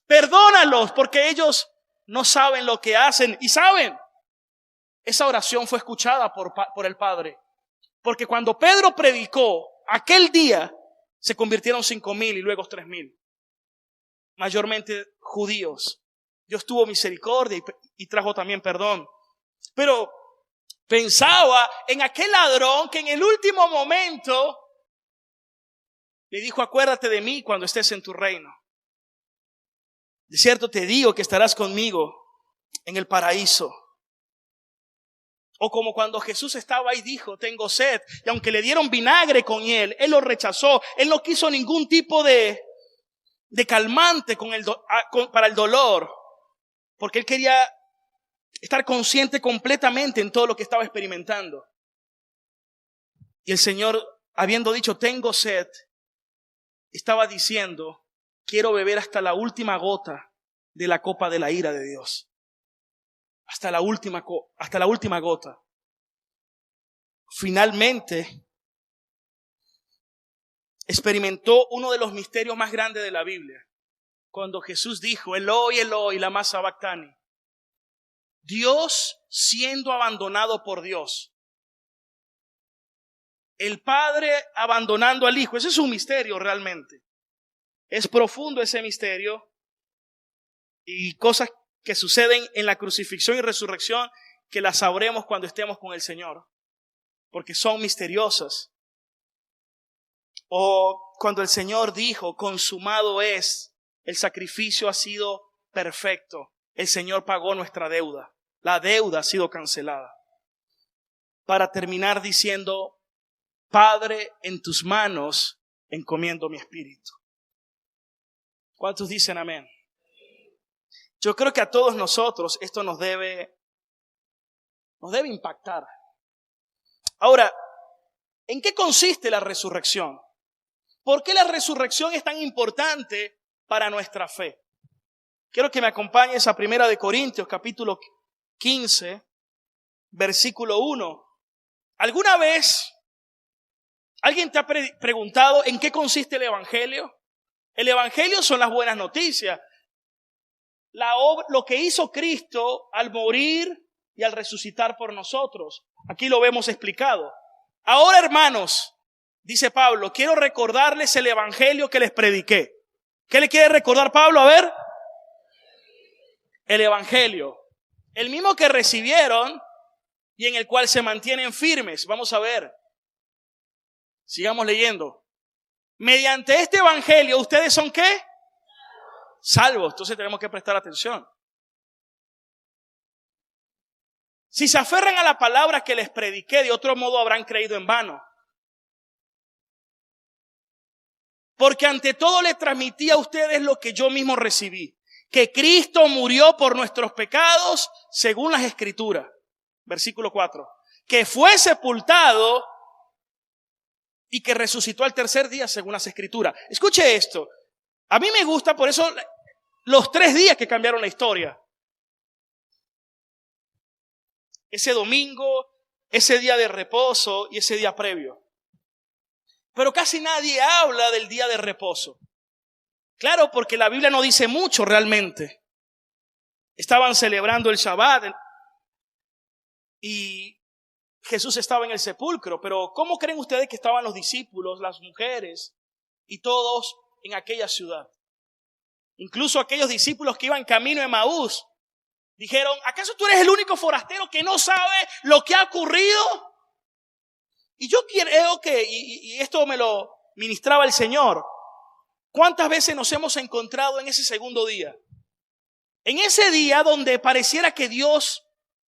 perdónalos porque ellos no saben lo que hacen. Y saben, esa oración fue escuchada por el Padre. Porque cuando Pedro predicó, aquel día se convirtieron 5,000 y luego 3,000. Mayormente judíos. Dios tuvo misericordia y trajo también perdón. Pero pensaba en aquel ladrón que en el último momento le dijo, acuérdate de mí cuando estés en tu reino. De cierto te digo que estarás conmigo en el paraíso. O como cuando Jesús estaba ahí dijo, tengo sed. Y aunque le dieron vinagre con él lo rechazó. Él no quiso ningún tipo de calmante para el dolor. Porque él quería estar consciente completamente en todo lo que estaba experimentando. Y el Señor, habiendo dicho, tengo sed, estaba diciendo, quiero beber hasta la última gota de la copa de la ira de Dios. Hasta la última gota. Finalmente, experimentó uno de los misterios más grandes de la Biblia. Cuando Jesús dijo, Eloi, Eloi, lama sabactani. Dios siendo abandonado por Dios. El Padre abandonando al Hijo. Ese es un misterio realmente. Es profundo ese misterio. Y cosas que suceden en la crucifixión y resurrección que las sabremos cuando estemos con el Señor. Porque son misteriosas. O cuando el Señor dijo, consumado es, el sacrificio ha sido perfecto. El Señor pagó nuestra deuda. La deuda ha sido cancelada. Para terminar diciendo, Padre, en tus manos encomiendo mi espíritu. ¿Cuántos dicen amén? Yo creo que a todos nosotros esto nos debe impactar. Ahora, ¿en qué consiste la resurrección? ¿Por qué la resurrección es tan importante para nuestra fe? Quiero que me acompañes a 1 Corintios, capítulo 15, versículo 1. ¿Alguna vez alguien te ha preguntado en qué consiste el Evangelio? El Evangelio son las buenas noticias. Lo que hizo Cristo al morir y al resucitar por nosotros. Aquí lo vemos explicado. Ahora, hermanos, dice Pablo, quiero recordarles el Evangelio que les prediqué. ¿Qué le quiere recordar Pablo? A ver. El Evangelio. El mismo que recibieron y en el cual se mantienen firmes. Vamos a ver. Sigamos leyendo. Mediante este Evangelio, ¿ustedes son qué? Salvos. Entonces tenemos que prestar atención. Si se aferran a la palabra que les prediqué, de otro modo habrán creído en vano. Porque ante todo les transmití a ustedes lo que yo mismo recibí. Que Cristo murió por nuestros pecados según las Escrituras. Versículo 4. Que fue sepultado y que resucitó al tercer día según las Escrituras. Escuche esto. A mí me gusta por eso los 3 días que cambiaron la historia. Ese domingo, ese día de reposo y ese día previo. Pero casi nadie habla del día de reposo. Claro, porque la Biblia no dice mucho realmente. Estaban celebrando el Shabbat y Jesús estaba en el sepulcro. Pero ¿cómo creen ustedes que estaban los discípulos, las mujeres y todos en aquella ciudad? Incluso aquellos discípulos que iban camino a Emaús dijeron, ¿acaso tú eres el único forastero que no sabe lo que ha ocurrido? Y yo creo que, y esto me lo ministraba el Señor, ¿cuántas veces nos hemos encontrado en ese segundo día? En ese día donde pareciera que Dios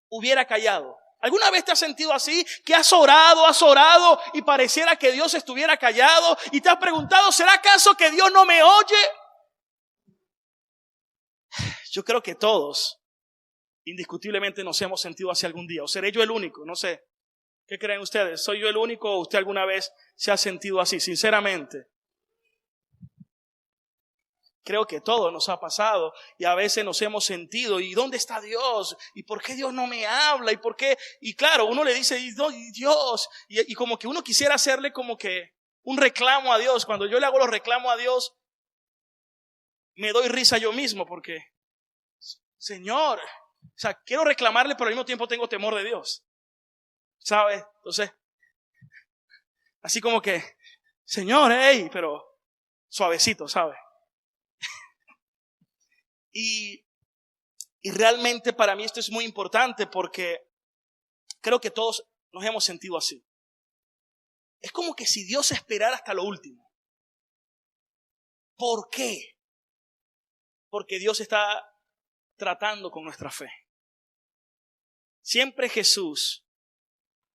hubiera callado. ¿Alguna vez te has sentido así? Que has orado y pareciera que Dios estuviera callado y te has preguntado, ¿será acaso que Dios no me oye? Yo creo que todos indiscutiblemente nos hemos sentido así algún día. ¿O seré yo el único? No sé. ¿Qué creen ustedes? ¿Soy yo el único o usted alguna vez se ha sentido así? Sinceramente. Creo que todo nos ha pasado y a veces nos hemos sentido, ¿y dónde está Dios? ¿Y por qué Dios no me habla? ¿Y por qué? Y claro, uno le dice, ¿y Dios? Y como que uno quisiera hacerle como que un reclamo a Dios. Cuando yo le hago los reclamos a Dios, me doy risa yo mismo porque, Señor, o sea, quiero reclamarle, pero al mismo tiempo tengo temor de Dios. ¿Sabes? Entonces, así como que, Señor, hey, pero suavecito, ¿sabes? Y realmente para mí esto es muy importante porque creo que todos nos hemos sentido así. Es como que si Dios esperara hasta lo último. ¿Por qué? Porque Dios está tratando con nuestra fe. Siempre Jesús,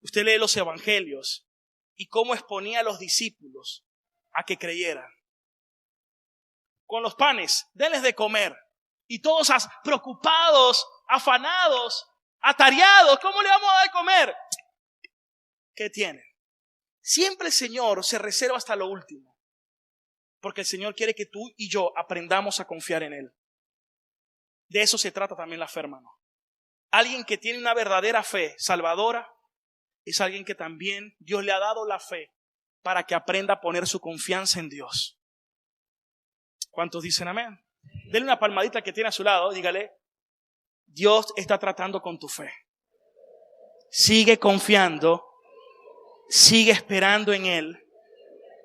usted lee los evangelios y cómo exponía a los discípulos a que creyeran. Con los panes, denles de comer. Y todos preocupados, afanados, atareados. ¿Cómo le vamos a dar de comer? ¿Qué tienen? Siempre el Señor se reserva hasta lo último. Porque el Señor quiere que tú y yo aprendamos a confiar en Él. De eso se trata también la fe, hermano. Alguien que tiene una verdadera fe salvadora es alguien que también Dios le ha dado la fe para que aprenda a poner su confianza en Dios. ¿Cuántos dicen amén? Denle una palmadita al que tiene a su lado, dígale: Dios está tratando con tu fe. Sigue confiando, sigue esperando en Él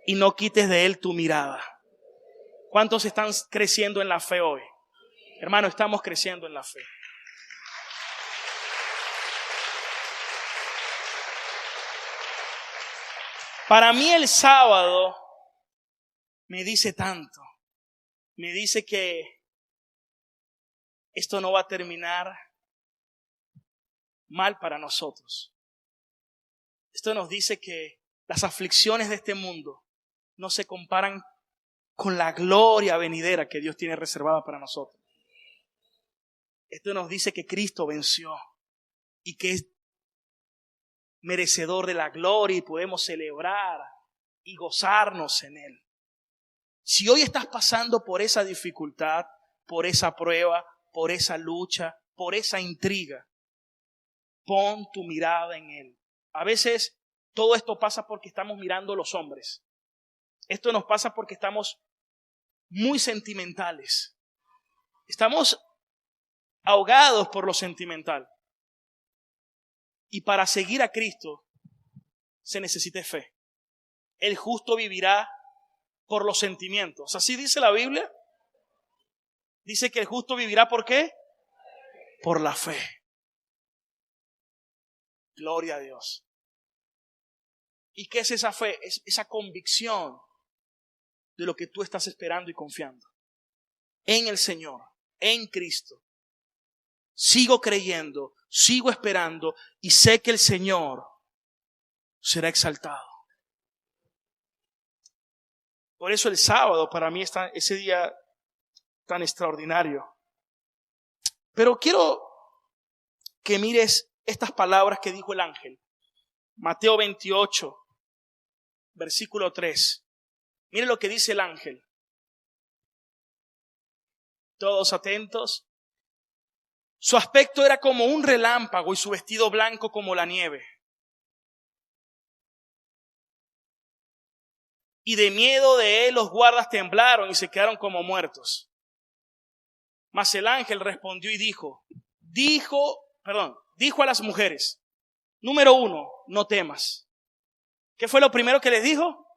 y no quites de Él tu mirada. ¿Cuántos están creciendo en la fe hoy? Hermano, estamos creciendo en la fe. Para mí el sábado me dice tanto. Me dice que esto no va a terminar mal para nosotros. Esto nos dice que las aflicciones de este mundo no se comparan con la gloria venidera que Dios tiene reservada para nosotros. Esto nos dice que Cristo venció y que es merecedor de la gloria y podemos celebrar y gozarnos en Él. Si hoy estás pasando por esa dificultad, por esa prueba, por esa lucha, por esa intriga, pon tu mirada en Él. A veces todo esto pasa porque estamos mirando los hombres. Esto nos pasa porque estamos muy sentimentales. Estamos ahogados por lo sentimental. Y para seguir a Cristo se necesita fe. El justo vivirá por los sentimientos. ¿Así dice la Biblia? Dice que el justo vivirá ¿por qué? Por la fe. Gloria a Dios. ¿Y qué es esa fe? Es esa convicción de lo que tú estás esperando y confiando. En el Señor, en Cristo. Sigo creyendo, sigo esperando y sé que el Señor será exaltado. Por eso el sábado para mí está ese día tan extraordinario. Pero quiero que mires estas palabras que dijo el ángel. Mateo 28, versículo 3. Mire lo que dice el ángel. Todos atentos. Su aspecto era como un relámpago y su vestido blanco como la nieve. Y de miedo de él los guardas temblaron y se quedaron como muertos. Mas el ángel respondió y dijo a las mujeres: número 1, no temas. ¿Qué fue lo primero que les dijo?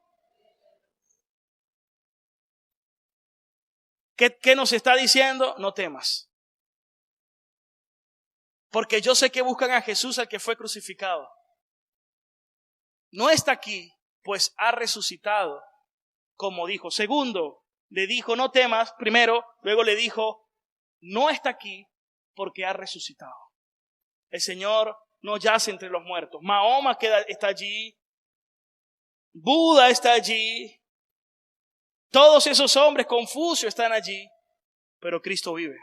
¿Qué nos está diciendo? No temas. Porque yo sé que buscan a Jesús, al que fue crucificado. No está aquí, pues ha resucitado, como dijo. Segundo, le dijo: no temas, primero. Luego le dijo: no está aquí, porque ha resucitado. El Señor no yace entre los muertos. Mahoma está allí. Buda está allí. Todos esos hombres, Confucio, están allí. Pero Cristo vive.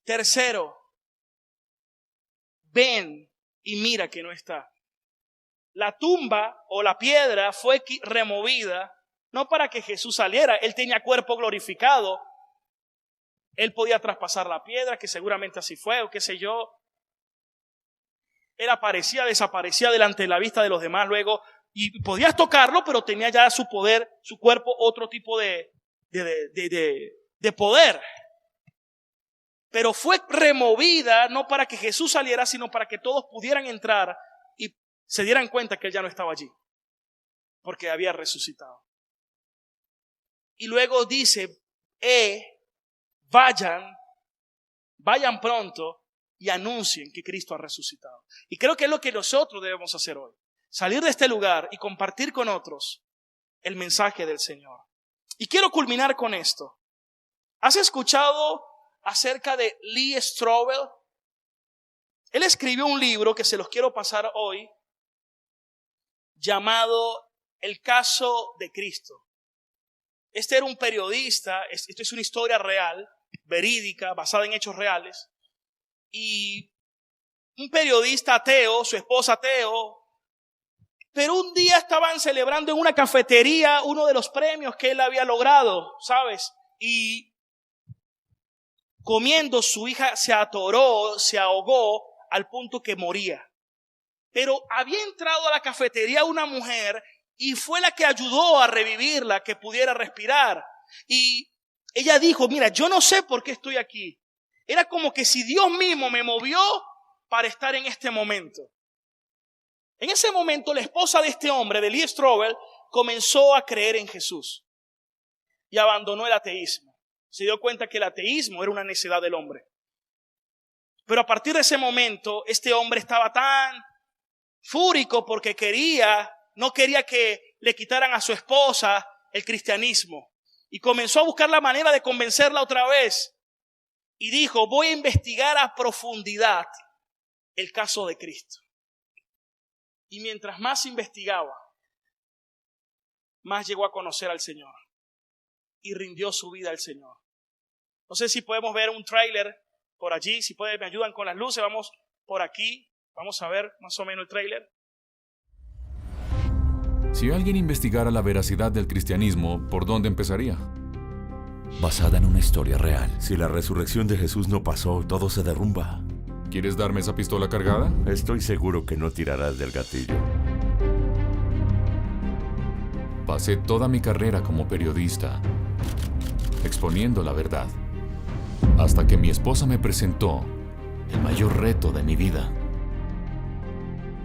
Tercero, ven y mira que no está. La tumba o la piedra fue removida no para que Jesús saliera. Él tenía cuerpo glorificado. Él podía traspasar la piedra, que seguramente así fue, o qué sé yo. Él aparecía, desaparecía delante de la vista de los demás luego. Y podías tocarlo, pero tenía ya su poder, su cuerpo, otro tipo de poder. Pero fue removida no para que Jesús saliera, sino para que todos pudieran entrar y se dieran cuenta que Él ya no estaba allí, porque había resucitado. Y luego dice: vayan pronto y anuncien que Cristo ha resucitado. Y creo que es lo que nosotros debemos hacer hoy. Salir de este lugar y compartir con otros el mensaje del Señor. Y quiero culminar con esto. ¿Has escuchado acerca de Lee Strobel? Él escribió un libro que se los quiero pasar hoy, llamado El caso de Cristo. Este era un periodista, esto es una historia real, verídica, basada en hechos reales. Y un periodista ateo, su esposa ateo, pero un día estaban celebrando en una cafetería uno de los premios que él había logrado, ¿sabes? Y comiendo, su hija se atoró, se ahogó al punto que moría. Pero había entrado a la cafetería una mujer y fue la que ayudó a revivirla, que pudiera respirar. Y ella dijo, mira, yo no sé por qué estoy aquí. Era como que si Dios mismo me movió para estar en este momento. En ese momento la esposa de este hombre, de Lee Strobel, comenzó a creer en Jesús y abandonó el ateísmo. Se dio cuenta que el ateísmo era una necedad del hombre. Pero a partir de ese momento, este hombre estaba tan fúrico porque no quería que le quitaran a su esposa el cristianismo. Y comenzó a buscar la manera de convencerla otra vez. Y dijo, voy a investigar a profundidad el caso de Cristo. Y mientras más investigaba, más llegó a conocer al Señor. Y rindió su vida al Señor. No sé si podemos ver un tráiler por allí. Si me ayudan con las luces, vamos por aquí. Vamos a ver más o menos el tráiler. Si alguien investigara la veracidad del cristianismo, ¿por dónde empezaría? Basada en una historia real. Si la resurrección de Jesús no pasó, todo se derrumba. ¿Quieres darme esa pistola cargada? Estoy seguro que no tirarás del gatillo. Pasé toda mi carrera como periodista, exponiendo la verdad, hasta que mi esposa me presentó el mayor reto de mi vida.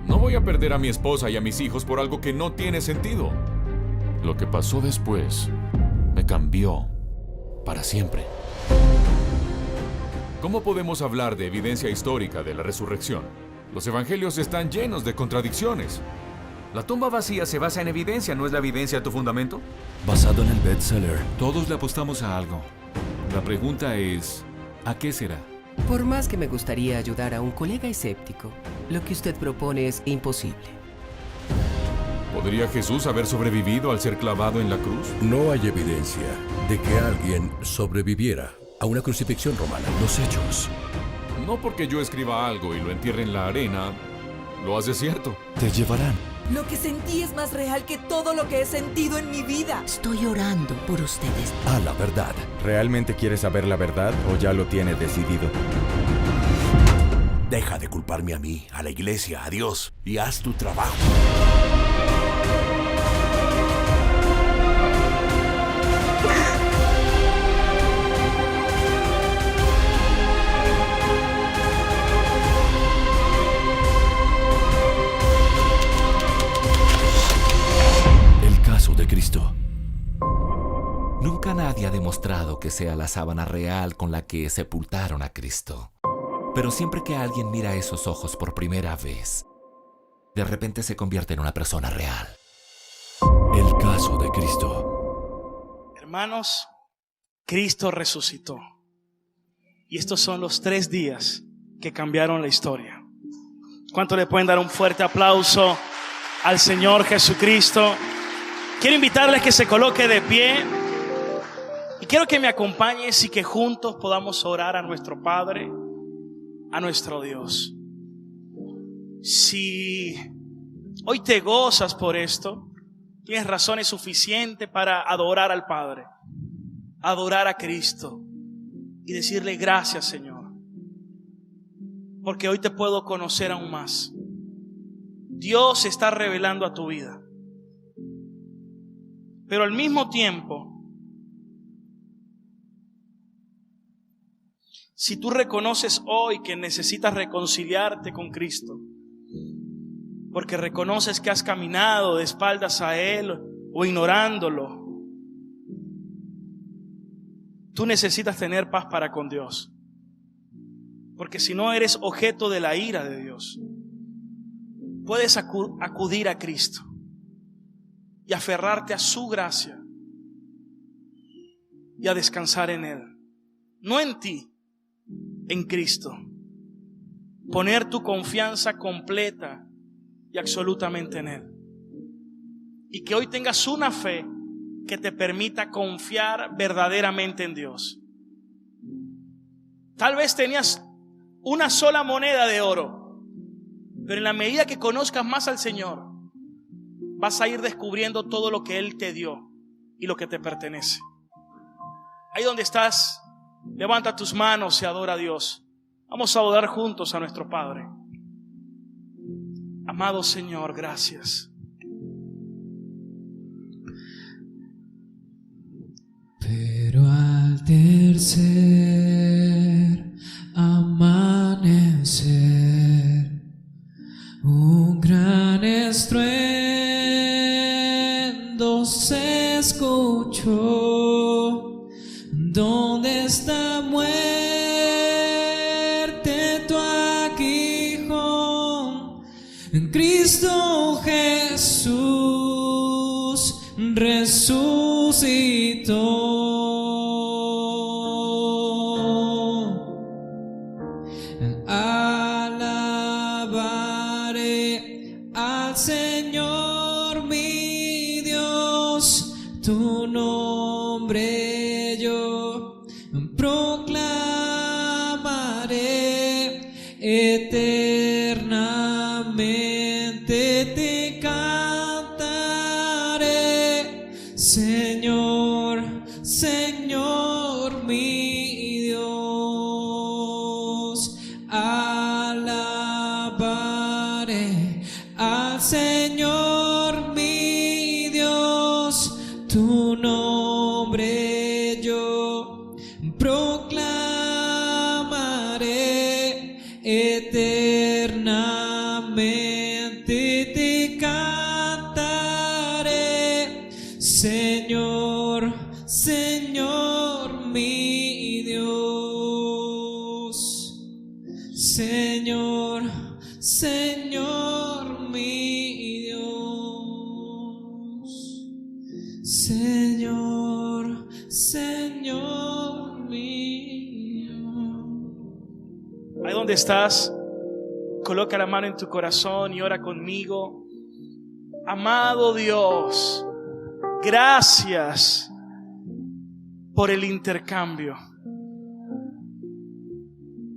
No voy a perder a mi esposa y a mis hijos por algo que no tiene sentido. Lo que pasó después me cambió para siempre. ¿Cómo podemos hablar de evidencia histórica de la resurrección? Los evangelios están llenos de contradicciones. La tumba vacía se basa en evidencia, ¿no es la evidencia tu fundamento? Basado en el bestseller. Todos le apostamos a algo. La pregunta es, ¿a qué será? Por más que me gustaría ayudar a un colega escéptico, lo que usted propone es imposible. ¿Podría Jesús haber sobrevivido al ser clavado en la cruz? No hay evidencia de que alguien sobreviviera a una crucifixión romana. Los hechos. No porque yo escriba algo y lo entierre en la arena, lo hace cierto. Te llevarán. Lo que sentí es más real que todo lo que he sentido en mi vida. Estoy orando por ustedes. A la verdad. ¿Realmente quieres saber la verdad o ya lo tienes decidido? Deja de culparme a mí, a la iglesia, a Dios, y haz tu trabajo. De Cristo. Nunca nadie ha demostrado que sea la sábana real con la que sepultaron a Cristo. Pero siempre que alguien mira esos ojos por primera vez, de repente se convierte en una persona real. El caso de Cristo. Hermanos, Cristo resucitó. Y estos son los 3 días que cambiaron la historia. ¿Cuánto le pueden dar un fuerte aplauso al Señor Jesucristo? Quiero invitarles que se coloque de pie y quiero que me acompañes y que juntos podamos orar a nuestro Padre, a nuestro Dios. Si hoy te gozas por esto, tienes razones suficientes para adorar al Padre, adorar a Cristo y decirle gracias, Señor, porque hoy te puedo conocer aún más. Dios se está revelando a tu vida. Pero al mismo tiempo, si tú reconoces hoy que necesitas reconciliarte con Cristo, porque reconoces que has caminado de espaldas a Él o ignorándolo, tú necesitas tener paz para con Dios. Porque si no eres objeto de la ira de Dios, puedes acudir a Cristo y aferrarte a su gracia y a descansar en Él. No en ti, en Cristo. Poner tu confianza completa y absolutamente en Él. Y que hoy tengas una fe que te permita confiar verdaderamente en Dios. Tal vez tenías una sola moneda de oro, pero en la medida que conozcas más al Señor, vas a ir descubriendo todo lo que Él te dio y lo que te pertenece. Ahí donde estás, levanta tus manos y adora a Dios. Vamos a adorar juntos a nuestro Padre. Amado Señor, gracias. Pero al tercer amanecer, un gran estruendo se escuchó. ¿Dónde está, muerte, tu aguijón? Cristo Jesús resucitó. Alabaré al Señor mi Dios, tu nombre yo proclamaré, eternamente te cantaré. Señor, Señor mi Dios, alabaré al Señor mi Dios, tu nombre yo proclamaré, eternamente te cantaré. Señor, Señor mi Dios, Señor, Señor mi Dios, Señor, Señor mi Dios. Ahí donde estás, coloca la mano en tu corazón y ora conmigo. Amado Dios, gracias por el intercambio,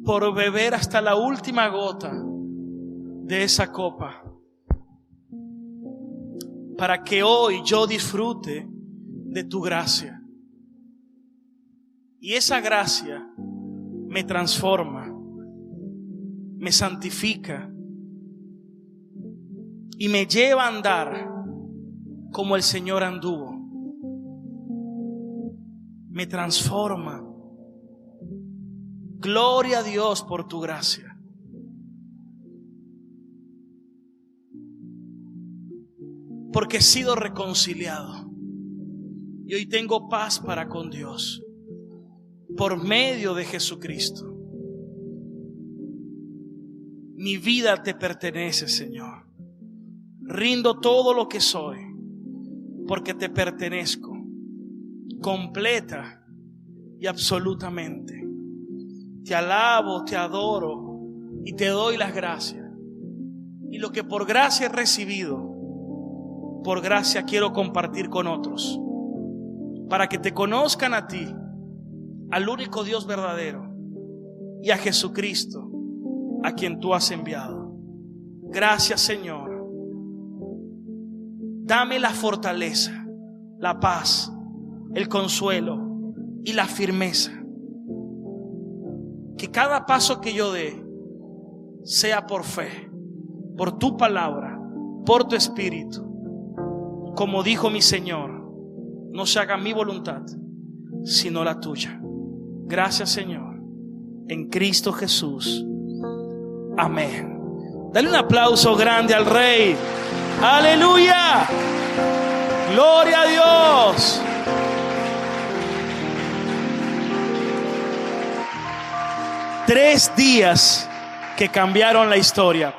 por beber hasta la última gota de esa copa, para que hoy yo disfrute de tu gracia. Y esa gracia me transforma, me santifica y me lleva a andar como el Señor anduvo. Me transforma. Gloria a Dios por tu gracia. Porque he sido reconciliado y hoy tengo paz para con Dios por medio de Jesucristo. Mi vida te pertenece, Señor. Rindo todo lo que soy porque te pertenezco completa y absolutamente. Te alabo, te adoro y te doy las gracias. Y lo que por gracia he recibido, por gracia quiero compartir con otros, para que te conozcan a ti, al único Dios verdadero, y a Jesucristo, a quien tú has enviado. Gracias, Señor. Dame la fortaleza, la paz, el consuelo y la firmeza. Que cada paso que yo dé sea por fe, por tu palabra, por tu espíritu. Como dijo mi Señor, no se haga mi voluntad, sino la tuya. Gracias, Señor, en Cristo Jesús. Amén. Dale un aplauso grande al Rey. ¡Aleluya! ¡Gloria a Dios! Tres días que cambiaron la historia.